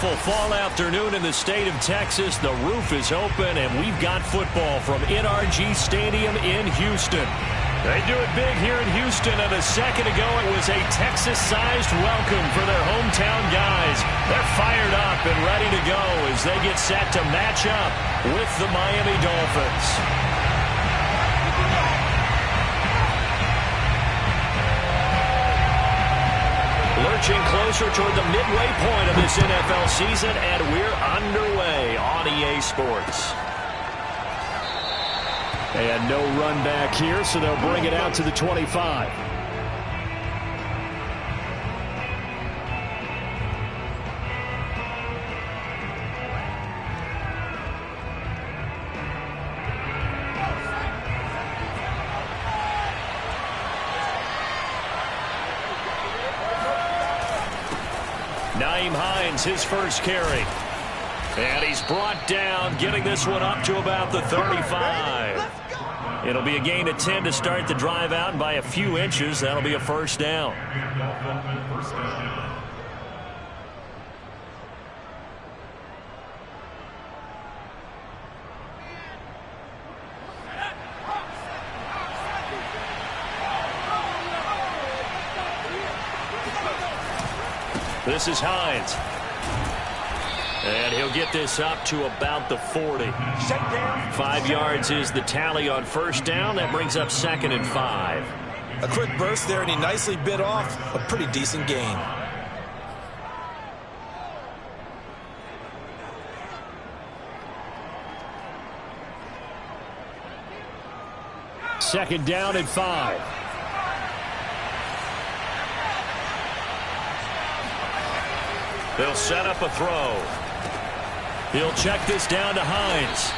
beautiful fall afternoon in the state of Texas. The roof is open, and we've got football from NRG Stadium in Houston. They do it big here in Houston, and a second ago it was a Texas-sized welcome for their hometown guys. They're fired up and ready to go as they get set to match up with the Miami Dolphins. Lurching closer toward the midway point of this NFL season, and we're underway on EA Sports. And no run back here, so they'll bring it out to the 25. Nyheim Hines, his first carry. And he's brought down, getting this one up to about the 35. It'll be a gain of 10 to start the drive out, and by a few inches, that'll be a first down. This is Hines. And he'll get this up to about the 40. 5 yards is the tally on first down. That brings up 2nd and 5. A quick burst there, and he nicely bit off a pretty decent gain. Second down and 5. They'll set up a throw. He'll check this down to Hines.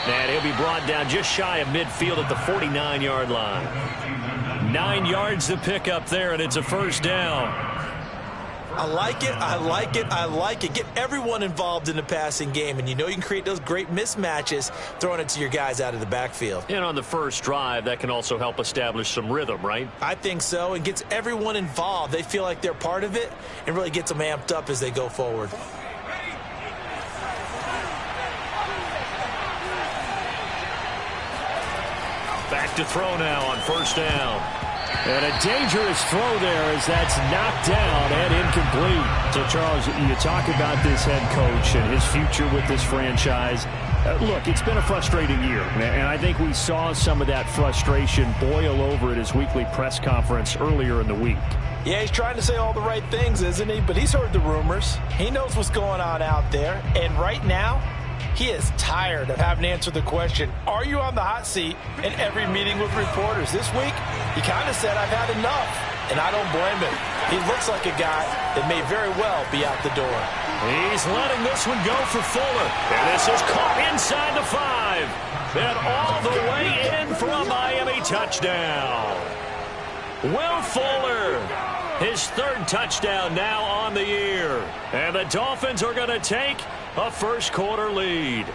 And he'll be brought down just shy of midfield at the 49-yard line. 9 yards to pick up there, and it's a first down. I like it, I like it, I like it. Get everyone involved in the passing game, and you know you can create those great mismatches throwing it to your guys out of the backfield. And on the first drive, that can also help establish some rhythm, right? I think so, and gets everyone involved. They feel like they're part of it, and really gets them amped up as they go forward. Back to throw now on first down. And a dangerous throw there as that's knocked down and incomplete. So, Charles, you talk about this head coach and his future with this franchise. Look, it's been a frustrating year, and I think we saw some of that frustration boil over at his weekly press conference earlier in the week. Yeah, he's trying to say all the right things, isn't he? But he's heard the rumors. He knows what's going on out there. And right now, he is tired of having to answer the question, are you on the hot seat, in every meeting with reporters. This week, he kind of said, I've had enough, and I don't blame him. He looks like a guy that may very well be out the door. He's letting this one go for Fuller. And this is caught inside the 5. And all the way in for a Miami touchdown. Will Fuller, his 3rd touchdown now on the year. And the Dolphins are going to take a first-quarter lead.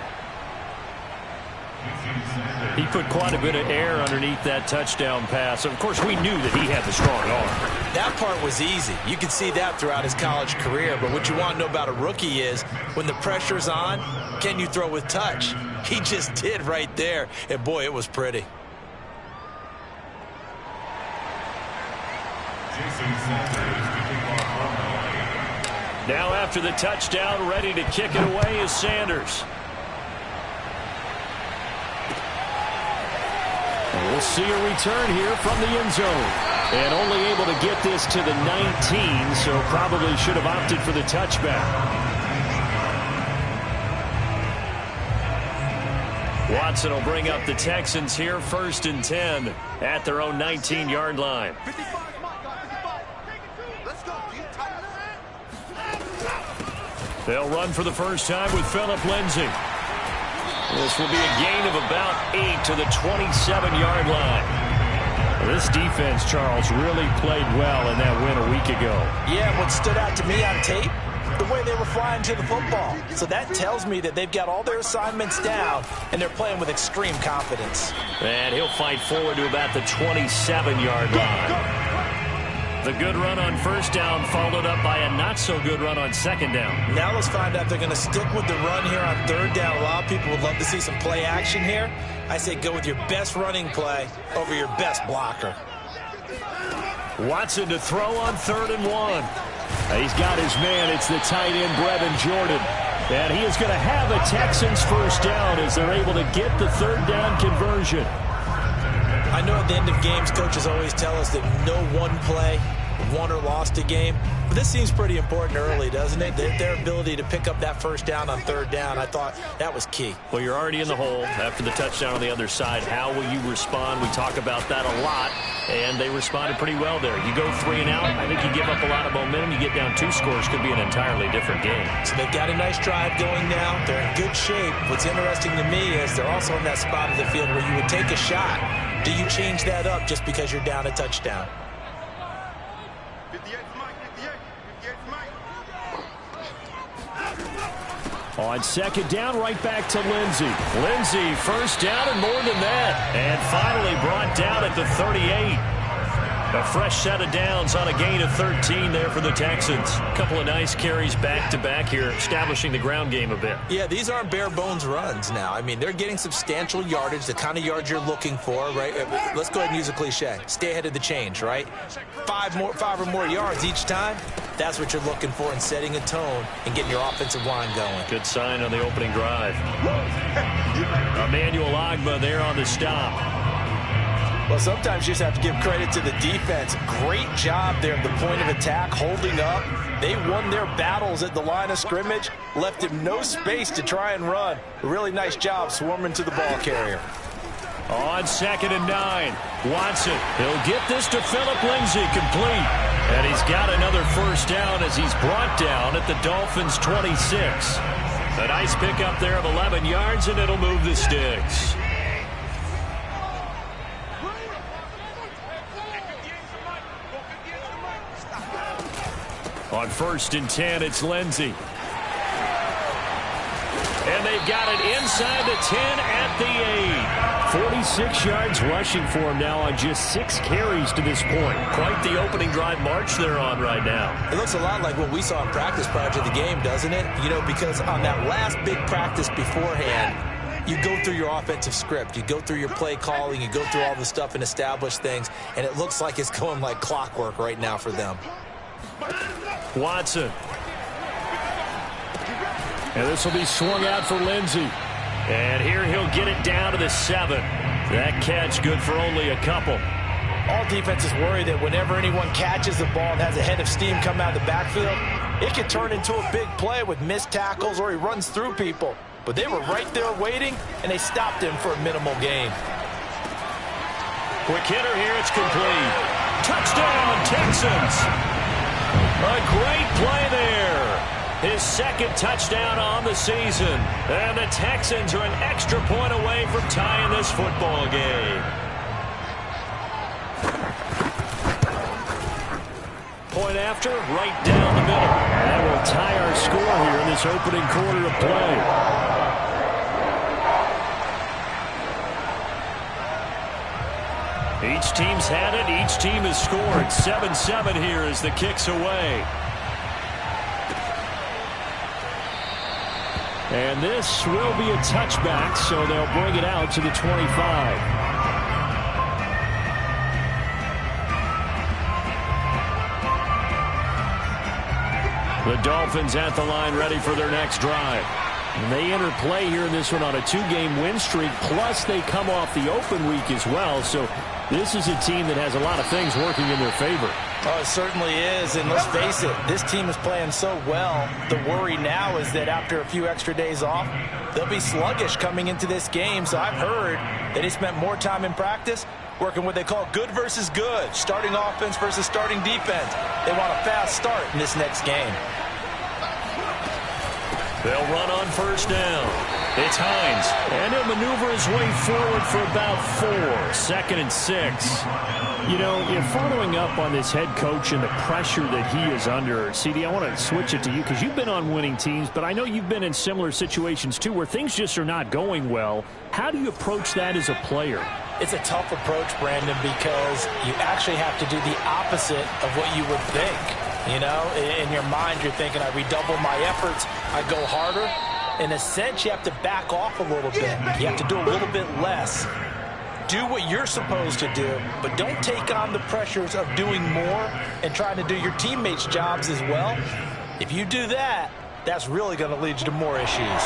He put quite a bit of air underneath that touchdown pass. Of course, we knew that he had the strong arm. That part was easy. You could see that throughout his college career. But what you want to know about a rookie is when the pressure's on, can you throw with touch? He just did right there. And, boy, it was pretty. Now after the touchdown, ready to kick it away is Sanders. And we'll see a return here from the end zone. And only able to get this to the 19, so probably should have opted for the touchback. Watson will bring up the Texans here, 1st and 10 at their own 19-yard line. They'll run for the first time with Phillip Lindsay. This will be a gain of about 8 to the 27-yard line. This defense, Charles, really played well in that win a week ago. Yeah, what stood out to me on tape, the way they were flying to the football. So that tells me that they've got all their assignments down, and they're playing with extreme confidence. And he'll fight forward to about the 27-yard line. The good run on first down followed up by a not-so-good run on second down. Now let's find out if they're going to stick with the run here on third down. A lot of people would love to see some play action here. I say go with your best running play over your best blocker. Watson to throw on 3rd and 1. He's got his man. It's the tight end, Brevin Jordan. And he is going to have a Texans first down as they're able to get the third down conversion. I know at the end of games, coaches always tell us that no one play won or lost a game. But this seems pretty important early, doesn't it? Their ability to pick up that first down on third down, I thought that was key. Well, you're already in the hole after the touchdown on the other side. How will you respond? We talk about that a lot, and they responded pretty well there. You go 3 and out, I think you give up a lot of momentum. You get down 2 scores, could be an entirely different game. So they've got a nice drive going now. They're in good shape. What's interesting to me is they're also in that spot of the field where you would take a shot. Do you change that up just because you're down a touchdown? On second down, right back to Lindsey. Lindsey, first down and more than that. And finally brought down at the 38. A fresh set of downs on a gain of 13 there for the Texans. A couple of nice carries back-to-back here, establishing the ground game a bit. Yeah, these aren't bare-bones runs now. I mean, they're getting substantial yardage, the kind of yards you're looking for, right? Let's go ahead and use a cliche. Stay ahead of the change, right? 5 or more yards each time. That's what you're looking for in setting a tone and getting your offensive line going. Good sign on the opening drive. Emmanuel Ogbah there on the stop. Well, sometimes you just have to give credit to the defense. Great job there at the point of attack, holding up. They won their battles at the line of scrimmage, left him no space to try and run. A really nice job swarming to the ball carrier. On 2nd and 9, Watson. He'll get this to Phillip Lindsay, complete. And he's got another first down as he's brought down at the Dolphins' 26. A nice pickup there of 11 yards, and it'll move the sticks. On 1st and 10, it's Lindsay. And they've got it inside the 10 at the 8. 46 yards rushing for him now on just 6 carries to this point. Quite the opening drive march they're on right now. It looks a lot like what we saw in practice prior to the game, doesn't it? You know, because on that last big practice beforehand, you go through your offensive script. You go through your play calling. You go through all the stuff and establish things. And it looks like it's going like clockwork right now for them. Watson. And this will be swung out for Lindsey. And here he'll get it down to the 7. That catch good for only a couple. All defenses worry that whenever anyone catches the ball and has a head of steam come out of the backfield, it could turn into a big play with missed tackles or he runs through people. But they were right there waiting, and they stopped him for a minimal gain. Quick hitter here, it's complete. Touchdown, Texans! A great play there. His 2nd touchdown on the season. And the Texans are an extra point away from tying this football game. Point after, right down the middle. That will tie our score here in this opening quarter of play. Each team's had it. Each team has scored. 7-7 here as the kick's away. And this will be a touchback, so they'll bring it out to the 25. The Dolphins at the line ready for their next drive. And they enter play here in this one on a 2-game win streak, plus they come off the open week as well. So this is a team that has a lot of things working in their favor. Oh, it certainly is, and let's face it, this team is playing so well. The worry now is that after a few extra days off, they'll be sluggish coming into this game. So I've heard that he spent more time in practice working what they call good versus good, starting offense versus starting defense. They want a fast start in this next game. They'll run on first down. It's Hines, and he'll maneuver his way forward for about 4. 2nd and 6. You know, you're following up on this head coach and the pressure that he is under. CD, I want to switch it to you because you've been on winning teams, but I know you've been in similar situations too where things just are not going well. How do you approach that as a player? It's a tough approach, Brandon, because you actually have to do the opposite of what you would think. You know, in your mind, you're thinking, I redouble my efforts, I go harder. In a sense, you have to back off a little bit. You have to do a little bit less. Do what you're supposed to do, but don't take on the pressures of doing more and trying to do your teammates' jobs as well. If you do that, that's really going to lead you to more issues.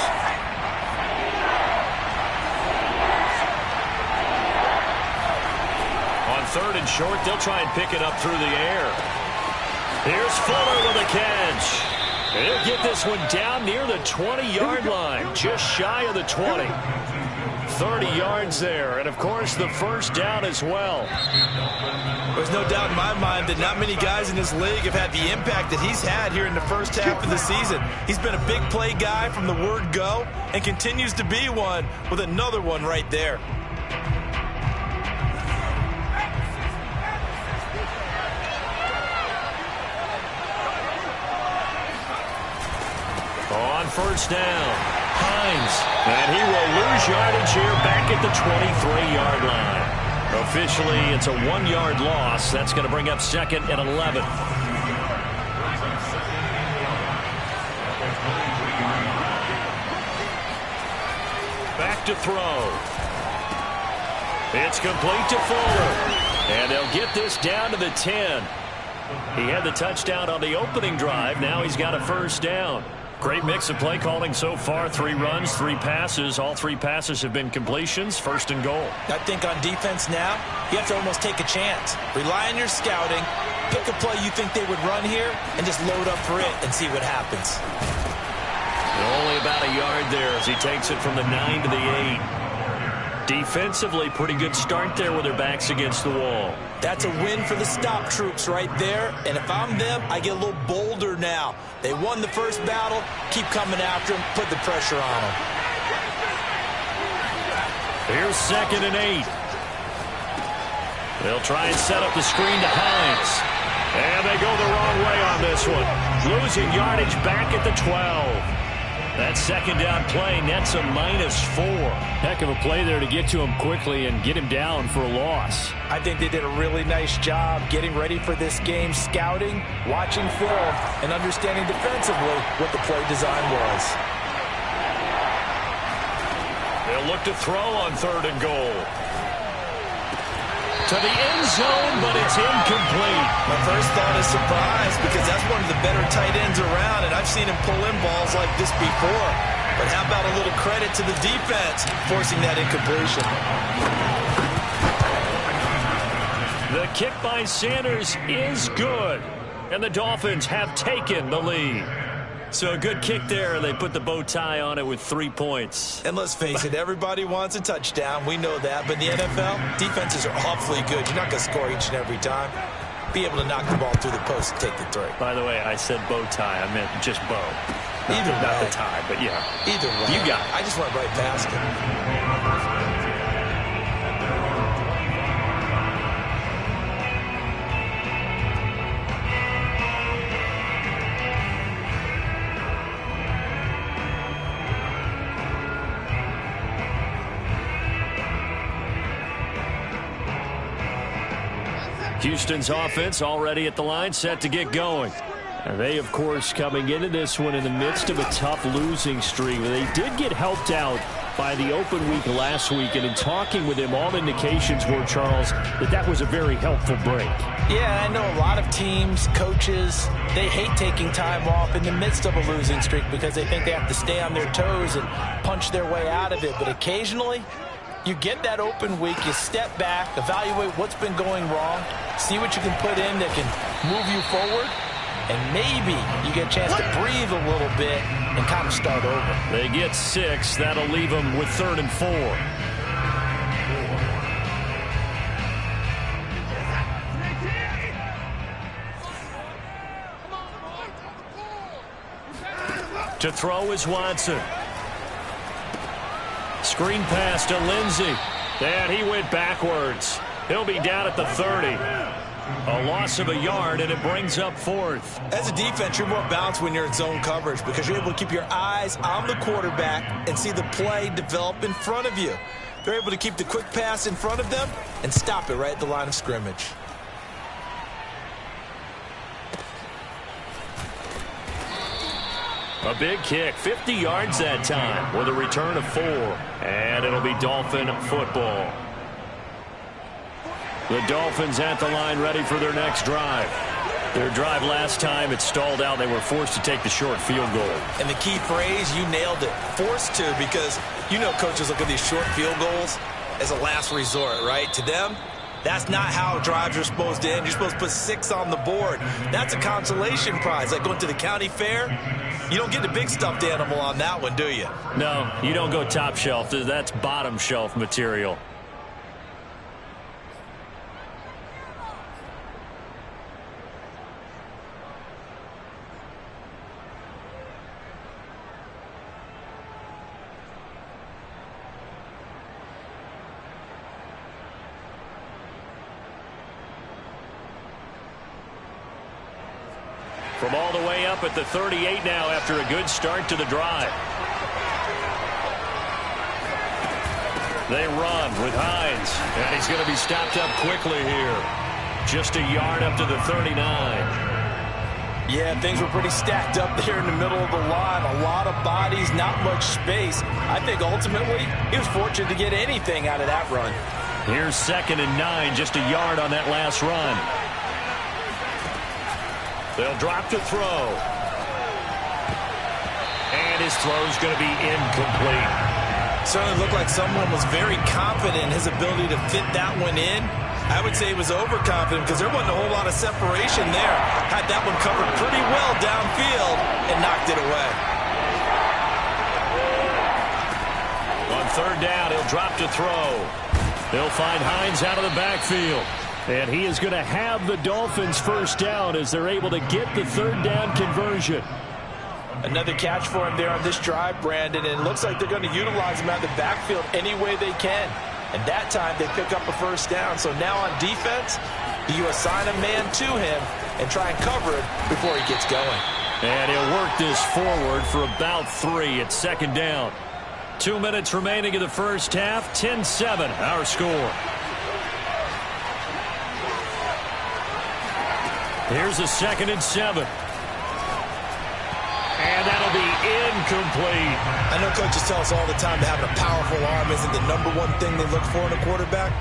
On 3rd and short, they'll try and pick it up through the air. Here's Fuller with a catch. He'll get this one down near the 20-yard line, just shy of the 20. 30 yards there, and of course the first down as well. There's no doubt in my mind that not many guys in this league have had the impact that he's had here in the first half of the season. He's been a big play guy from the word go and continues to be one with another one right there. On first down, Hines, and he will lose yardage here back at the 23-yard line. Officially, it's a 1-yard loss. That's going to bring up 2nd and 11. Back to throw. It's complete to Fuller, and they'll get this down to the 10. He had the touchdown on the opening drive. Now he's got a first down. Great mix of play calling so far. 3 runs, 3 passes. All 3 passes have been completions. 1st and goal. I think on defense now, you have to almost take a chance. Rely on your scouting. Pick a play you think they would run here and just load up for it and see what happens. Only about a yard there as he takes it from the 9 to the 8. Defensively, pretty good start there with their backs against the wall. That's a win for the stop troops right there. And if I'm them, I get a little bolder now. They won the first battle. Keep coming after them. Put the pressure on them. Here's 2nd and 8. They'll try and set up the screen to Hines. And they go the wrong way on this one. Losing yardage back at the 12. That 2nd down play nets a -4. Heck of a play there to get to him quickly and get him down for a loss. I think they did a really nice job getting ready for this game, scouting, watching film, and understanding defensively what the play design was. They'll look to throw on 3rd and goal. To the end zone, but it's incomplete. My first thought is surprise because that's one of the better tight ends around, and I've seen him pull in balls like this before. But how about a little credit to the defense forcing that incompletion? The kick by Sanders is good, and the Dolphins have taken the lead. So a good kick there. They put the bow tie on it with 3 points. And let's face it, everybody wants a touchdown. We know that. But in the NFL, defenses are awfully good. You're not going to score each and every time. Be able to knock the ball through the post and take the 3. By the way, I said bow tie. I meant just bow. Either way. Not the tie, but yeah. Either way. You got it. I just went right past it. Houston's offense already at the line, set to get going. And they, of course, coming into this one in the midst of a tough losing streak. They did get helped out by the open week last week, and in talking with him, all indications were, Charles, that was a very helpful break. Yeah, I know a lot of teams, coaches, they hate taking time off in the midst of a losing streak because they think they have to stay on their toes and punch their way out of it. But occasionally, you get that open week, you step back, evaluate what's been going wrong, see what you can put in that can move you forward, and maybe you get a chance to breathe a little bit and kind of start over. They get 6. That'll leave them with 3rd and 4. To throw is Watson. Screen pass to Lindsey. And he went backwards. He'll be down at the 30. A loss of a yard, and it brings up 4th. As a defense, you're more balanced when you're in zone coverage because you're able to keep your eyes on the quarterback and see the play develop in front of you. They're able to keep the quick pass in front of them and stop it right at the line of scrimmage. A big kick, 50 yards that time with a return of 4. And it'll be Dolphin football. The Dolphins at the line ready for their next drive. Their drive last time, it stalled out. They were forced to take the short field goal. And the key phrase, you nailed it. Forced to, because you know coaches look at these short field goals as a last resort, right? To them, that's not how drives are supposed to end. You're supposed to put 6 on the board. That's a consolation prize. Like going to the county fair, you don't get the big stuffed animal on that one, do you? No, you don't go top shelf. That's bottom shelf material. From all the way up at the 38 now after a good start to the drive. They run with Hines, and he's going to be stopped up quickly here. Just a yard up to the 39. Yeah, things were pretty stacked up there in the middle of the line. A lot of bodies, not much space. I think ultimately he was fortunate to get anything out of that run. Here's 2nd and 9, just a yard on that last run. They'll drop to throw. And his throw's going to be incomplete. Certainly looked like someone was very confident in his ability to fit that one in. I would say he was overconfident because there wasn't a whole lot of separation there. Had that one covered pretty well downfield and knocked it away. On 3rd down, he'll drop to throw. They'll find Hines out of the backfield. And he is going to have the Dolphins first down as they're able to get the 3rd down conversion. Another catch for him there on this drive, Brandon, and it looks like they're going to utilize him out of the backfield any way they can. And that time they pick up a first down. So now on defense, you assign a man to him and try and cover it before he gets going. And he'll work this forward for about 3 at 2nd down. 2 minutes remaining in the first half, 10-7 our score. Here's a 2nd and 7. And that'll be incomplete. I know coaches tell us all the time that having a powerful arm isn't the #1 thing they look for in a quarterback.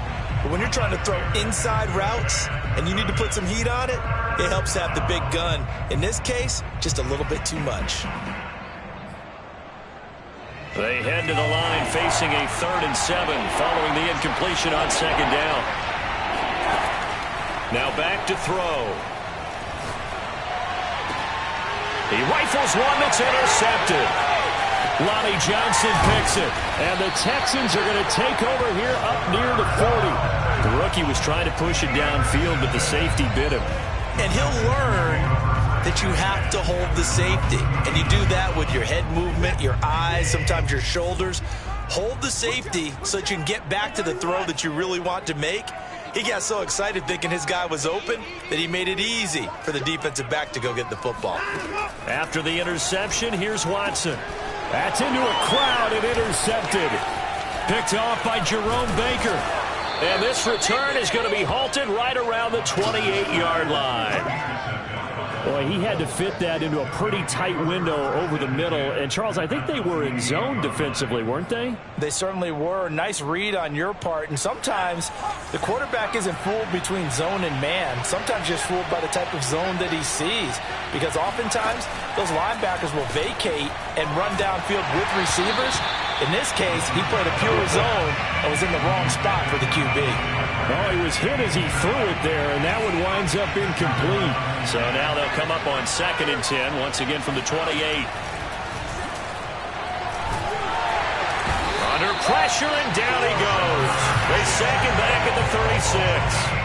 But when you're trying to throw inside routes and you need to put some heat on it, it helps have the big gun. In this case, just a little bit too much. They head to the line facing a 3rd and 7 following the incompletion on 2nd down. Now back to throw. He rifles one that's intercepted. Lonnie Johnson picks it. And the Texans are going to take over here up near the 40. The rookie was trying to push it downfield, but the safety bit him. And he'll learn that you have to hold the safety. And you do that with your head movement, your eyes, sometimes your shoulders. Hold the safety so that you can get back to the throw that you really want to make. He got so excited thinking his guy was open that he made it easy for the defensive back to go get the football. After the interception, here's Watson. That's into a crowd and intercepted. Picked off by Jerome Baker. And this return is going to be halted right around the 28-yard line. Boy, he had to fit that into a pretty tight window over the middle. And, Charles, I think they were in zone defensively, weren't they? They certainly were. Nice read on your part. And sometimes the quarterback isn't fooled between zone and man. Sometimes just fooled by the type of zone that he sees. Because oftentimes those linebackers will vacate and run downfield with receivers. In this case, he played a pure zone and was in the wrong spot for the QB. Oh, he was hit as he threw it there, and that one winds up incomplete. So now they'll come up on 2nd and 10, once again from the 28. Under pressure, and down he goes. They sack him back at the 36.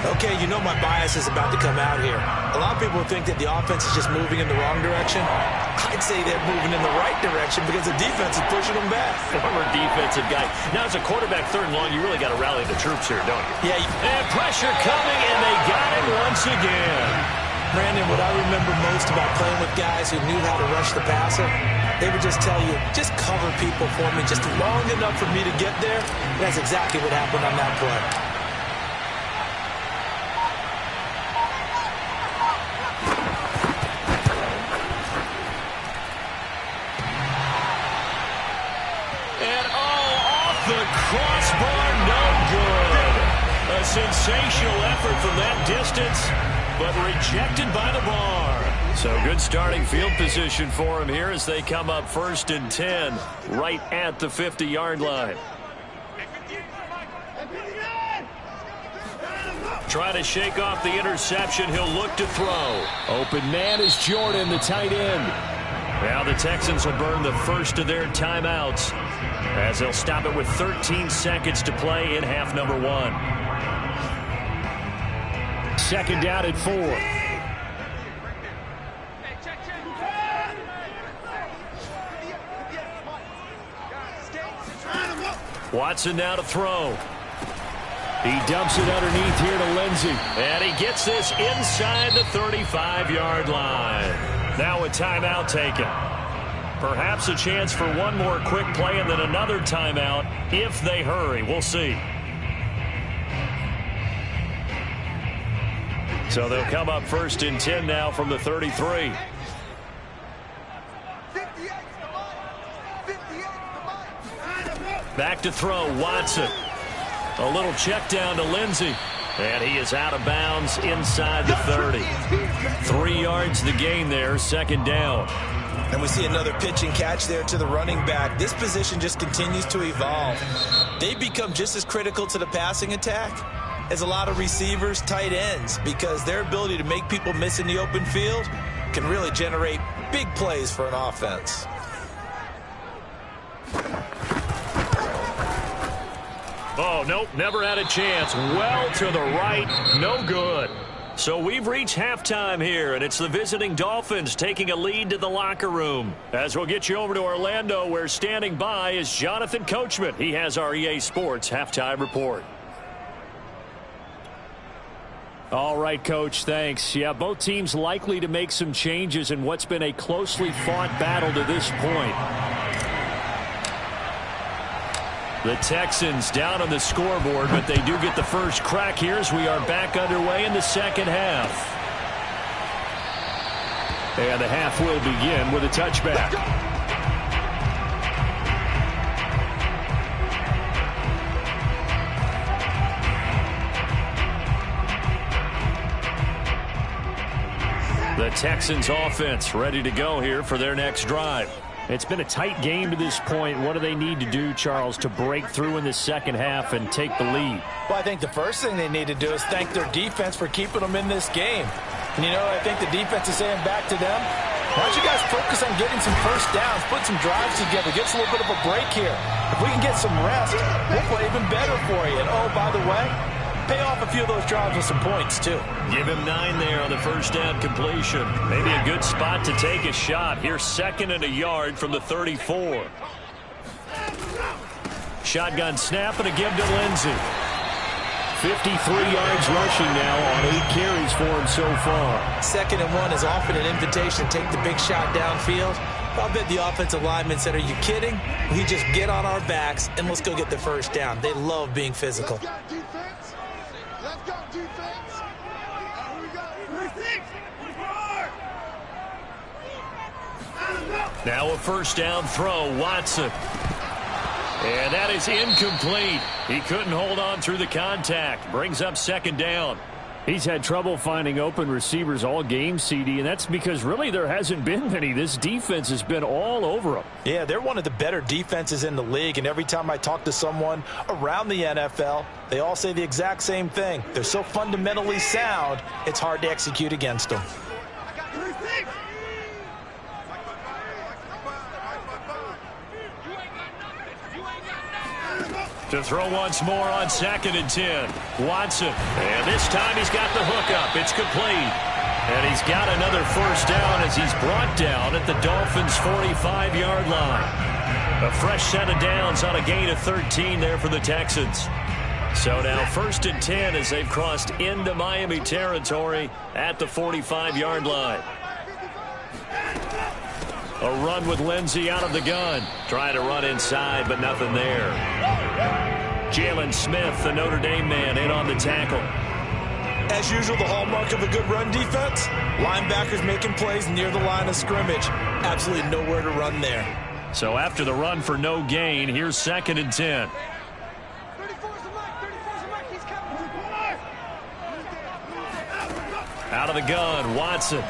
Okay, you know my bias is about to come out here. A lot of people think that the offense is just moving in the wrong direction. I'd say they're moving in the right direction because the defense is pushing them back. Former defensive guy. Now, as a quarterback 3rd and long, you really got to rally the troops here, don't you? Yeah. And pressure coming, and they got him once again. Brandon, what I remember most about playing with guys who knew how to rush the passer, they would just tell you, just cover people for me just long enough for me to get there. That's exactly what happened on that play. And off the crossbar, no good. A sensational effort from that distance, but rejected by the bar. So good starting field position for him here as they come up 1st and 10 right at the 50-yard line. Try to shake off the interception. He'll look to throw. Open man is Jordan, the tight end. Now the Texans will burn the first of their timeouts as they'll stop it with 13 seconds to play in half number 1. 2nd down at 4. Watson now to throw. He dumps it underneath here to Lindsey. And he gets this inside the 35-yard line. Now a timeout taken. Perhaps a chance for one more quick play and then another timeout if they hurry. We'll see. So they'll come up 1st and 10 now from the 33. Back to throw, Watson. A little check down to Lindsey. And he is out of bounds inside the 30. 3 yards the gain there, 2nd down. And we see another pitch and catch there to the running back. This position just continues to evolve. They become just as critical to the passing attack as a lot of receivers, tight ends, because their ability to make people miss in the open field can really generate big plays for an offense. Oh, nope, never had a chance. Well to the right, no good. So we've reached halftime here, and it's the visiting Dolphins taking a lead to the locker room. As we'll get you over to Orlando, where standing by is Jonathan Coachman. He has our EA Sports halftime report. All right, Coach, thanks. Yeah, both teams likely to make some changes in what's been a closely fought battle to this point. The Texans down on the scoreboard, but they do get the first crack here as we are back underway in the second half. And the half will begin with a touchback. The Texans offense ready to go here for their next drive. It's been a tight game to this point. What do they need to do, Charles, to break through in the second half and take the lead? Well, I think the first thing they need to do is thank their defense for keeping them in this game. And, you know, I think the defense is saying back to them, why don't you guys focus on getting some first downs, put some drives together, get us a little bit of a break here. If we can get some rest, we'll play even better for you. And, oh, by the way, pay off a few of those drives with some points, too. Give him 9 there on the first down completion. Maybe a good spot to take a shot. Here's 2nd and a yard from the 34. Shotgun snap and a give to Lindsey. 53 yards rushing now on 8 carries for him so far. 2nd and 1 is often an invitation to take the big shot downfield. I'll bet the offensive lineman said, are you kidding? We just get on our backs and let's go get the first down. They love being physical. Now a first down throw, Watson. And that is incomplete. He couldn't hold on through the contact. Brings up 2nd down. He's had trouble finding open receivers all game, CD, and that's because really there hasn't been many. This defense has been all over him. Yeah, they're one of the better defenses in the league, and every time I talk to someone around the NFL, they all say the exact same thing. They're so fundamentally sound, it's hard to execute against them. To throw once more on 2nd and 10. Watson. And this time he's got the hook up. It's complete. And he's got another first down as he's brought down at the Dolphins' 45-yard line. A fresh set of downs on a gain of 13 there for the Texans. So now 1st and 10 as they've crossed into Miami territory at the 45-yard line. A run with Lindsey out of the gun. Trying to run inside, but nothing there. Jalen Smith, the Notre Dame man, in on the tackle. As usual, the hallmark of a good run defense, linebackers making plays near the line of scrimmage. Absolutely nowhere to run there. So after the run for no gain, here's 2nd and 10. Out of the gun, Watson.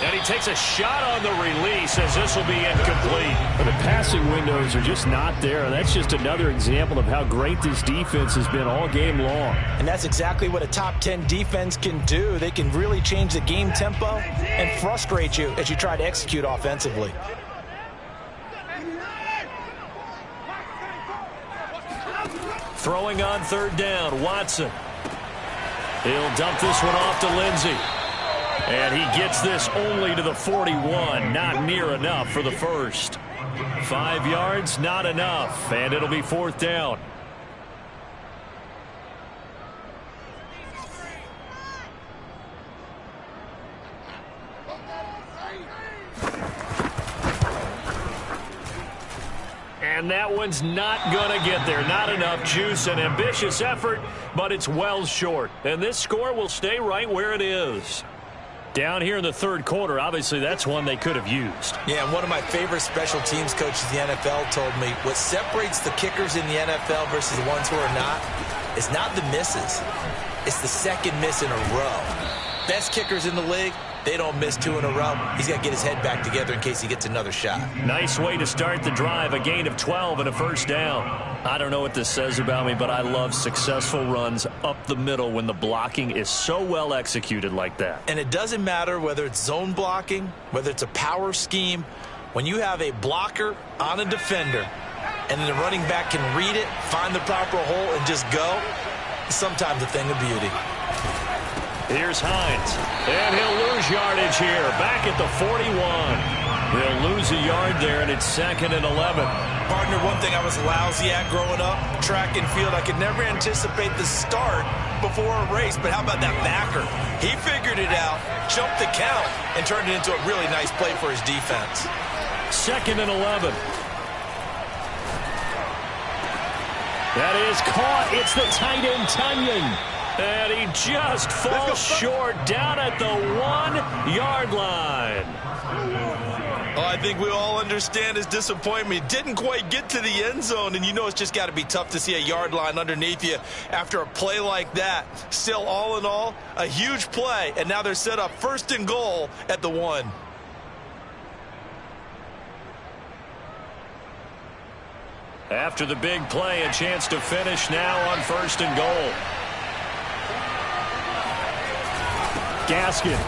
And he takes a shot on the release as this will be incomplete. But the passing windows are just not there. And that's just another example of how great this defense has been all game long. And that's exactly what a top 10 defense can do. They can really change the game tempo and frustrate you as you try to execute offensively. Throwing on 3rd down, Watson. He'll dump this one off to Lindsey. And he gets this only to the 41. Not near enough for the first. 5 yards, not enough. And it'll be 4th down. And that one's not going to get there. Not enough juice. An ambitious effort, but it's well short. And this score will stay right where it is. Down here in the 3rd quarter, obviously that's one they could have used. Yeah, and one of my favorite special teams coaches in the NFL told me what separates the kickers in the NFL versus the ones who are not is not the misses. It's the second miss in a row. Best kickers in the league, they don't miss 2 in a row. He's got to get his head back together in case he gets another shot. Nice way to start the drive. A gain of 12 and a 1st down. I don't know what this says about me, but I love successful runs up the middle when the blocking is so well executed like that. And it doesn't matter whether it's zone blocking, whether it's a power scheme. When you have a blocker on a defender and then the running back can read it, find the proper hole, and just go, it's sometimes a thing of beauty. Here's Hines, and he'll lose yardage here, back at the 41. They'll lose a yard there, and it's 2nd and 11. Partner, one thing I was lousy at growing up, track and field, I could never anticipate the start before a race, but how about that backer? He figured it out, jumped the count, and turned it into a really nice play for his defense. 2nd and 11. That is caught. It's the tight end, Tunyon. And he just falls short down at the 1-yard line. Oh, I think we all understand his disappointment. He didn't quite get to the end zone, and you know it's just got to be tough to see a yard line underneath you after a play like that. Still, all in all, a huge play, and now they're set up 1st and goal at the 1. After the big play, a chance to finish now on 1st and goal. Gaskin.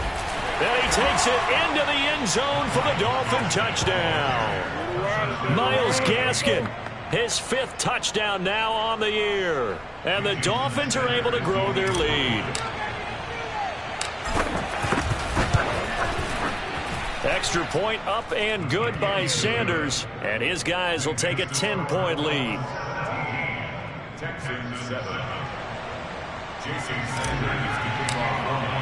Then he takes it into the end zone for the Dolphin touchdown. Myles Gaskin, his 5th touchdown now on the year. And the Dolphins are able to grow their lead. Extra point up and good by Sanders. And his guys will take a 10-point lead. Texans 7. Jason Sanders to kick off.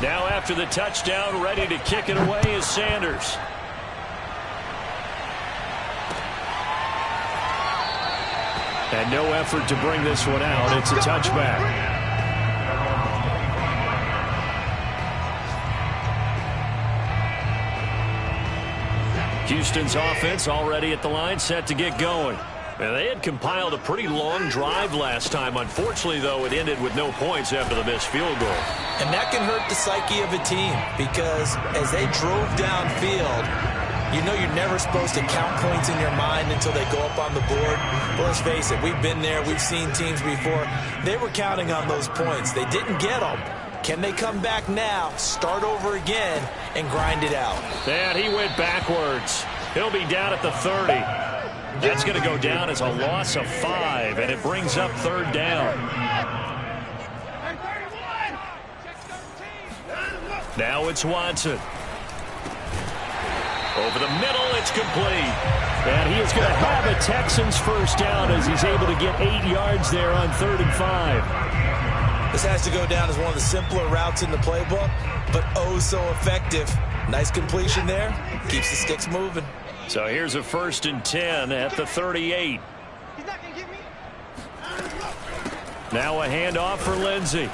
Now after the touchdown, ready to kick it away is Sanders. And no effort to bring this one out. It's a touchback. Houston's offense already at the line, set to get going. And they had compiled a pretty long drive last time. Unfortunately, though, it ended with no points after the missed field goal. And that can hurt the psyche of a team because as they drove downfield, you know you're never supposed to count points in your mind until they go up on the board. But let's face it, we've been there. We've seen teams before. They were counting on those points. They didn't get them. Can they come back now, start over again, and grind it out? And he went backwards. He'll be down at the 30. That's going to go down as a loss of 5, and it brings up 3rd down. Now it's Watson. Over the middle, it's complete. And he is going to have a Texans first down as he's able to get 8 yards there on 3rd and 5. This has to go down as one of the simpler routes in the playbook, but oh so effective. Nice completion there. Keeps the sticks moving. So here's a 1st and 10 at the 38. Now a handoff for Lindsey.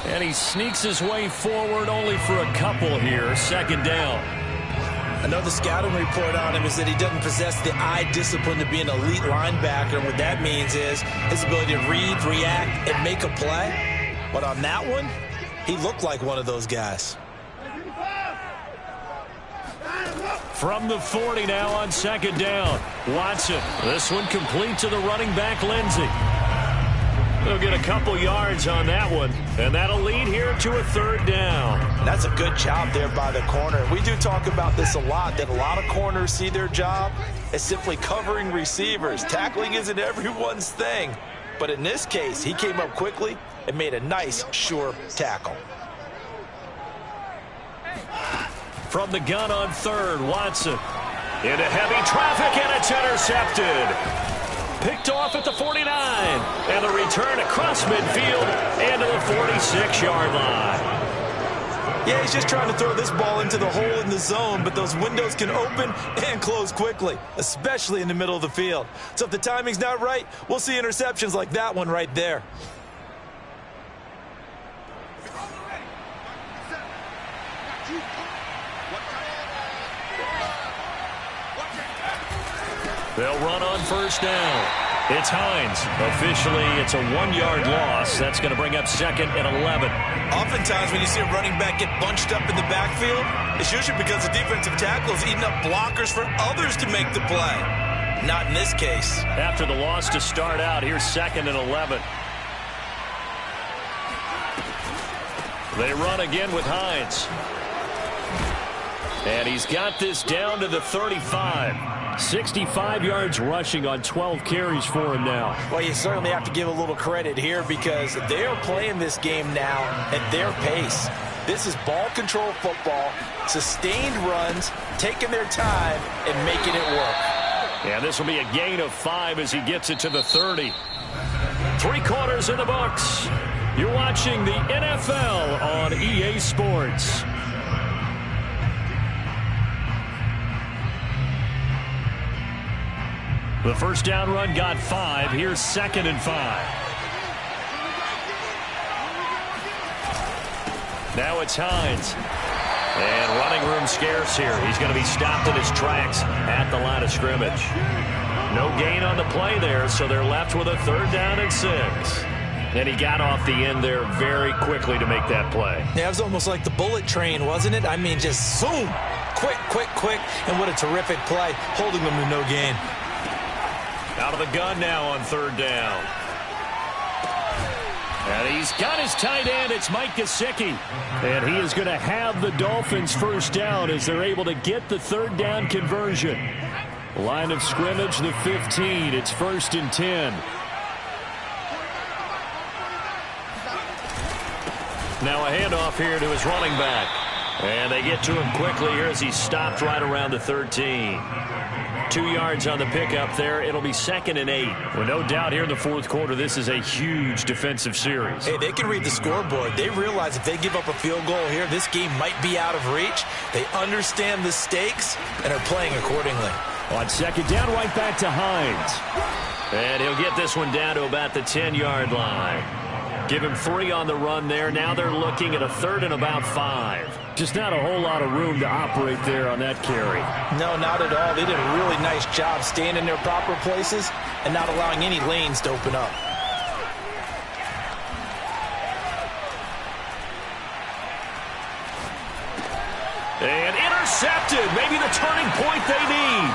And he sneaks his way forward only for a couple here. 2nd down. I know the scouting report on him is that he doesn't possess the eye discipline to be an elite linebacker. And what that means is his ability to read, react, and make a play. But on that one, he looked like one of those guys. From the 40 now on 2nd down. Watson. This one complete to the running back, Lindsey. They'll get a couple yards on that one, and that'll lead here to a 3rd down. That's a good job there by the corner. We do talk about this a lot, that a lot of corners see their job as simply covering receivers. Tackling isn't everyone's thing. But in this case, he came up quickly and made a nice, sure tackle. From the gun on 3rd, Watson. Into heavy traffic, and it's intercepted. Picked off at the 49. And the return across midfield and to the 46-yard line. Yeah, he's just trying to throw this ball into the hole in the zone, but those windows can open and close quickly, especially in the middle of the field. So if the timing's not right, we'll see interceptions like that one right there. They'll run on 1st down. It's Hines. Officially, it's a 1-yard loss. That's going to bring up 2nd and 11. Oftentimes when you see a running back get bunched up in the backfield, it's usually because the defensive tackle is eating up blockers for others to make the play. Not in this case. After the loss to start out, here's 2nd and 11. They run again with Hines. And he's got this down to the 35. 65 yards rushing on 12 carries for him now. Well, you certainly have to give a little credit here because they are playing this game now at their pace. This is ball control football, sustained runs, taking their time and making it work. And this will be a gain of 5 as he gets it to the 30. 3 quarters in the books. You're watching the NFL on EA Sports. The first down run got 5. Here's 2nd and 5. Now it's Hines. And running room scarce here. He's going to be stopped in his tracks at the line of scrimmage. No gain on the play there, so they're left with a 3rd down and 6. And he got off the end there very quickly to make that play. Yeah, it was almost like the bullet train, wasn't it? I mean, just zoom. Quick, quick, quick. And what a terrific play, holding them to no gain. Out of the gun now on 3rd down. And he's got his tight end. It's Mike Gesicki. And he is going to have the Dolphins first down as they're able to get the 3rd down conversion. Line of scrimmage, the 15. It's 1st and 10. Now a handoff here to his running back. And they get to him quickly here as he's stopped right around the 13. 2 yards on the pickup there. It'll be 2nd and 8. Well, no doubt here in the 4th quarter, this is a huge defensive series. Hey, they can read the scoreboard. They realize if they give up a field goal here, this game might be out of reach. They understand the stakes and are playing accordingly. On 2nd down, right back to Hines. And he'll get this one down to about the 10-yard line. Give him 3 on the run there. Now they're looking at a 3rd and about 5. Just not a whole lot of room to operate there on that carry. No, not at all. They did a really nice job staying in their proper places and not allowing any lanes to open up. And intercepted. Maybe the turning point they need.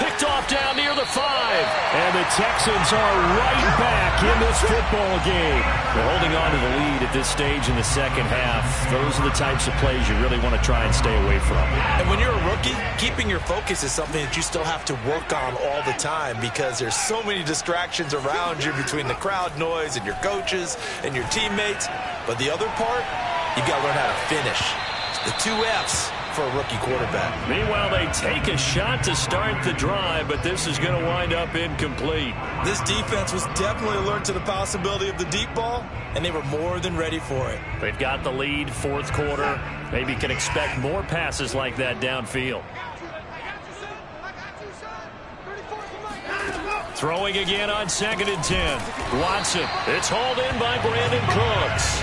Picked off down near the 5. And the Texans are right back in this football game. They're holding on to the lead at this stage in the 2nd half. Those are the types of plays you really want to try and stay away from. And when you're a rookie, keeping your focus is something that you still have to work on all the time because there's so many distractions around you between the crowd noise and your coaches and your teammates. But the other part, you've got to learn how to finish. The 2 F's, for a rookie quarterback. Meanwhile, they take a shot to start the drive, but this is going to wind up incomplete. This defense was definitely alert to the possibility of the deep ball, and they were more than ready for it. They've got the lead, fourth quarter. Maybe can expect more passes like that downfield. Throwing again on 2nd and 10. Watson. It's hauled in by Brandon Cooks.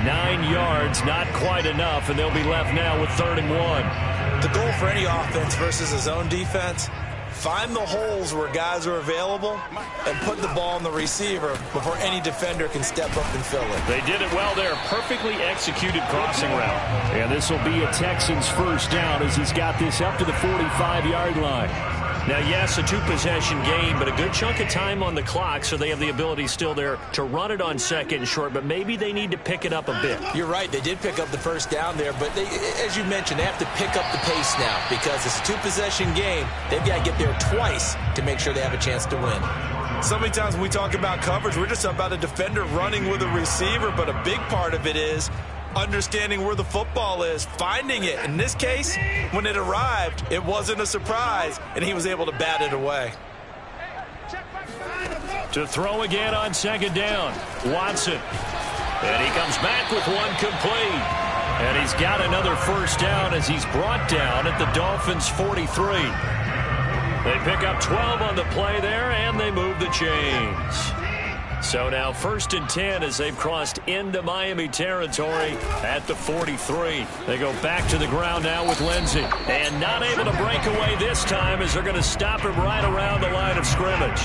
9 yards, not quite enough, and they'll be left now with 3rd and 1. The goal for any offense versus a zone defense, find the holes where guys are available and put the ball on the receiver before any defender can step up and fill it. They did it well there. Perfectly executed crossing route. And this will be a Texans first down as he's got this up to the 45-yard line. Now, yes, a two-possession game, but a good chunk of time on the clock, so they have the ability still there to run it on 2nd and short, but maybe they need to pick it up a bit. You're right. They did pick up the first down there, but they, as you mentioned, they have to pick up the pace now because it's a two-possession game. They've got to get there twice to make sure they have a chance to win. So many times when we talk about coverage, we're just about a defender running with a receiver, but a big part of it is understanding where the football is, finding it. In this case, when it arrived, it wasn't a surprise, and he was able to bat it away. To throw again on 2nd down, Watson. And he comes back with one complete. And he's got another first down as he's brought down at the Dolphins' 43. They pick up 12 on the play there, and they move the chains. So now 1st and 10 as they've crossed into Miami territory at the 43. They go back to the ground now with Lindsey. And not able to break away this time as they're going to stop him right around the line of scrimmage.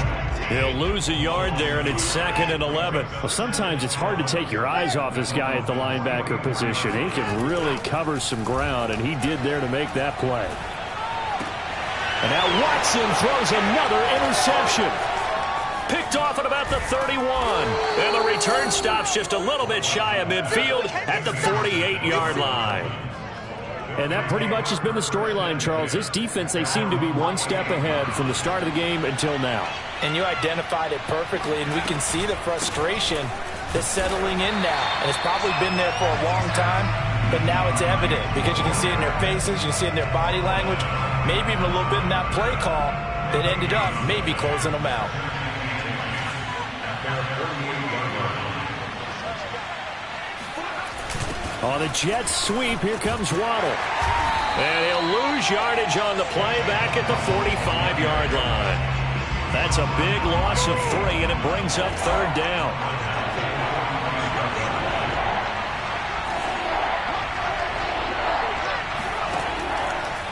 He'll lose a yard there, and it's 2nd and 11. Well, sometimes it's hard to take your eyes off this guy at the linebacker position. He can really cover some ground, and he did there to make that play. And now Watson throws another interception. Picked off at about the 31. And the return stops just a little bit shy of midfield at the 48-yard line. And that pretty much has been the storyline, Charles. This defense, they seem to be one step ahead from the start of the game until now. And you identified it perfectly, and we can see the frustration that's settling in now. And it's probably been there for a long time, but now it's evident because you can see it in their faces, you can see it in their body language, maybe even a little bit in that play call that ended up maybe closing them out. On the jet sweep, here comes Waddle. And he'll lose yardage on the play back at the 45-yard line. That's a big loss of 3, and it brings up 3rd down.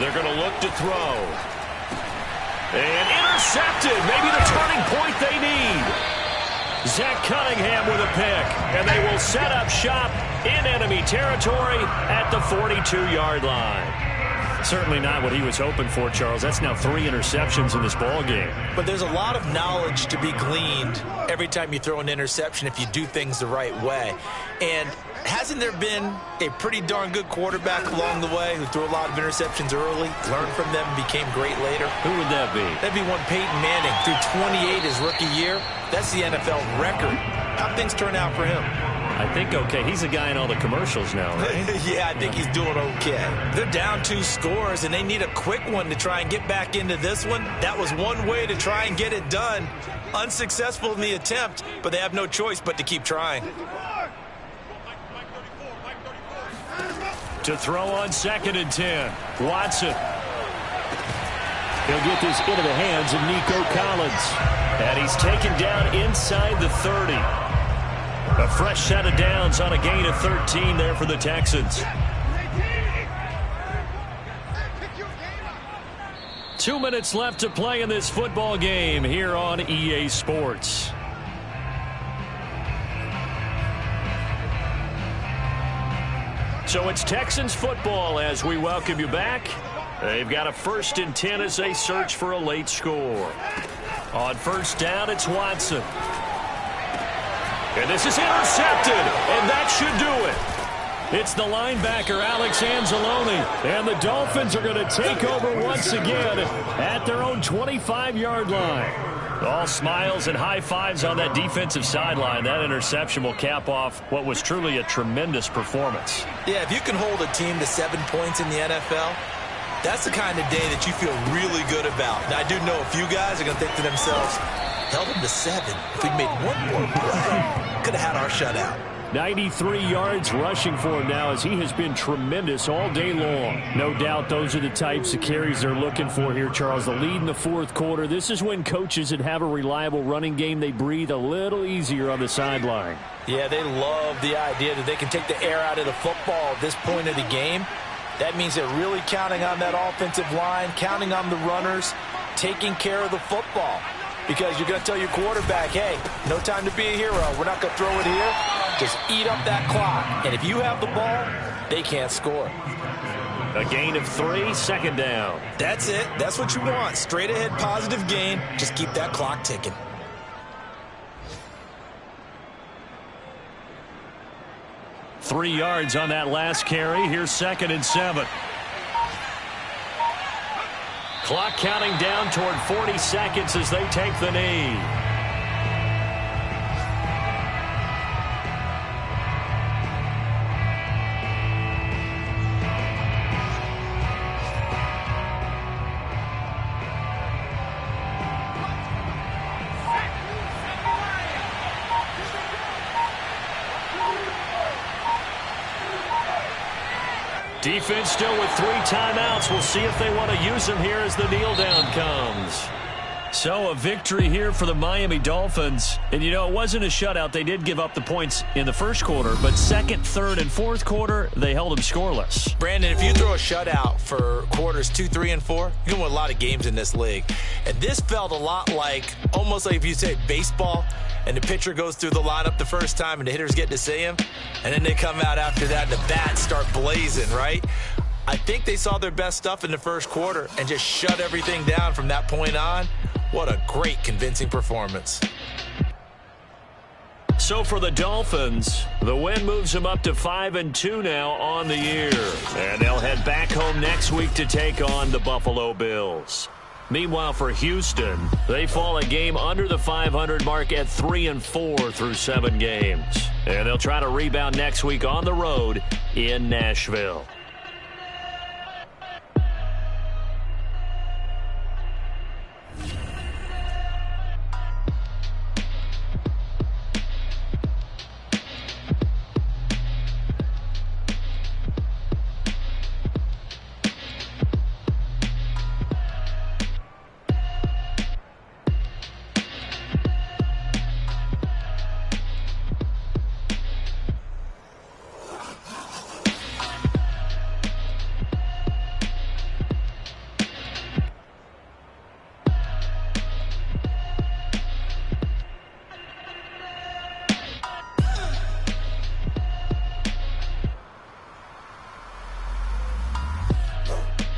They're going to look to throw. And intercepted. Maybe the turning point they need. Zach Cunningham with a pick. And they will set up shop in enemy territory at the 42-yard line. Certainly not what he was hoping for, Charles. That's now 3 interceptions in this ball game. But there's a lot of knowledge to be gleaned every time you throw an interception if you do things the right way. And hasn't there been a pretty darn good quarterback along the way who threw a lot of interceptions early, learned from them, and became great later? Who would that be? That'd be one Peyton Manning. Threw 28 his rookie year. That's the NFL record. How'd things turn out for him? I think okay. He's a guy in all the commercials now, right? Yeah, I think he's doing okay. They're down 2 scores, and they need a quick one to try and get back into this one. That was one way to try and get it done. Unsuccessful in the attempt, but they have no choice but to keep trying. To throw on 2nd and 10. Watson. He'll get this into the hands of Nico Collins. And he's taken down inside the 30. A fresh set of downs on a gain of 13 there for the Texans. 2 minutes left to play in this football game here on EA Sports. So it's Texans football as we welcome you back. They've got a 1st and 10 as they search for a late score. On 1st down, it's Watson. And this is intercepted, and that should do it. It's the linebacker, Alex Anzalone. And the Dolphins are going to take over once again at their own 25-yard line. All smiles and high fives on that defensive sideline. That interception will cap off what was truly a tremendous performance. Yeah, if you can hold a team to 7 points in the NFL, that's the kind of day that you feel really good about. Now, I do know a few guys are going to think to themselves, held them to 7. If we'd made one more play, could have had our shutout. 93 yards rushing for him now as he has been tremendous all day long. No doubt those are the types of carries they're looking for here, Charles. The lead in the fourth quarter. This is when coaches that have a reliable running game, they breathe a little easier on the sideline. Yeah, they love the idea that they can take the air out of the football at this point of the game. That means they're really counting on that offensive line, counting on the runners, taking care of the football. Because you're going to tell your quarterback, hey, no time to be a hero. We're not going to throw it here. Just eat up that clock. And if you have the ball, they can't score. A gain of 3, second down. That's it. That's what you want. Straight ahead, positive gain. Just keep that clock ticking. Three yards on that last carry. Here's 2nd and 7. Clock counting down toward 40 seconds as they take the knee. Defense still with 3 timeouts. We'll see if they want to use them here as the kneel down comes. So a victory here for the Miami Dolphins. And, you know, it wasn't a shutout. They did give up the points in the first quarter. But second, third, and fourth quarter, they held them scoreless. Brandon, if you throw a shutout for quarters 2, 3, and 4, you can win a lot of games in this league. And this felt a lot like, almost like if you say baseball, and the pitcher goes through the lineup the first time and the hitters get to see him, and then they come out after that and the bats start blazing, right? I think they saw their best stuff in the first quarter and just shut everything down from that point on. What a great, convincing performance. So for the Dolphins, the win moves them up to 5-2 now on the year. And they'll head back home next week to take on the Buffalo Bills. Meanwhile, for Houston, they fall a game under the 500 mark at 3-4 through 7 games. And they'll try to rebound next week on the road in Nashville.